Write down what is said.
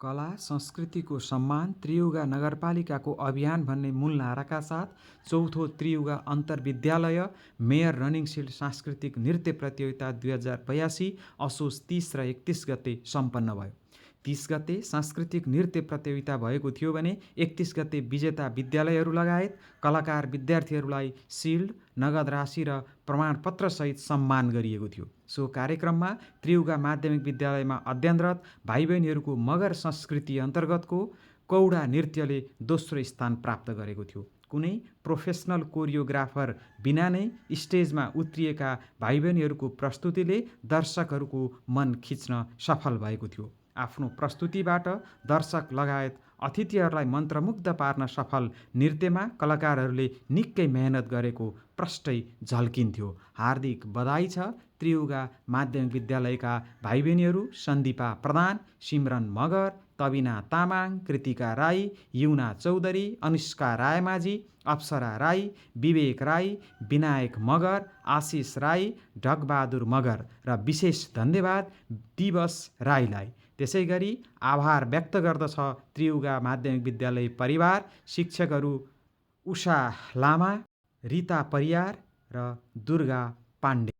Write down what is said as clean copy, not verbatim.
कला संस्कृतिको सम्मान त्रियुगा नगरपालिकाको अभियान भन्ने मूल नाराका साथ चौथो त्रियुगा अन्तर्विद्यालय मेयर रनिङ सिल्ड सांस्कृतिक नृत्य प्रतियोगिता 2082 असोज 30 र 31 गते सम्पन्न भयो। 30 गते सांस्कृतिक नृत्य प्रतियोगिता भएको थियो भने 31 गते विजेता विद्यालयहरू लगायत कलाकार विद्यार्थीहरूलाई सिल्ड, नगद राशि र प्रमाणपत्रसहित सम्मान गरिएको थियो। सो कार्यक्रममा त्रियुगा माध्यमिक विद्यालयमा अध्ययनरत भाइ बहिनीहरूको मगर संस्कृति अन्तर्गतको कौडा नृत्यले दोस्रो स्थान प्राप्त गरेको थियो। कुनै प्रोफेसनल कोरियोग्राफर बिना नै स्टेजमा उत्रिएका भाइ बहिनीहरूको प्रस्तुतिले दर्शकहरूको मन खिच्न सफल भएको थियो। आफ्नो प्रस्तुतिबाट दर्शक लगायत अतिथिहरूलाई मन्त्रमुग्ध पार्न सफल नृत्यमा कलाकारहरूले निकै मेहनत गरेको प्रष्टै झल्किन्थ्यो। हार्दिक बधाई छ त्रियुगा माध्यमिक विद्यालयका भाइ बहिनीहरू सन्दीपा प्रधान, सिमरन मगर, तबिना तामाङ, कृतिका राई, युना चौधरी, अनुष्का रायमाझी, अप्सरा राई, विवेक राई, विनायक मगर, आशिष राई, ढकबहादुर मगर र विशेष धन्यवाद दिवस राईलाई। त्यसै गरी आभार व्यक्त गर्दछ त्रियुगा माध्यमिक विद्यालय परिवार, शिक्षकहरू उषा लामा, रिता परियार र दुर्गा पाण्डे।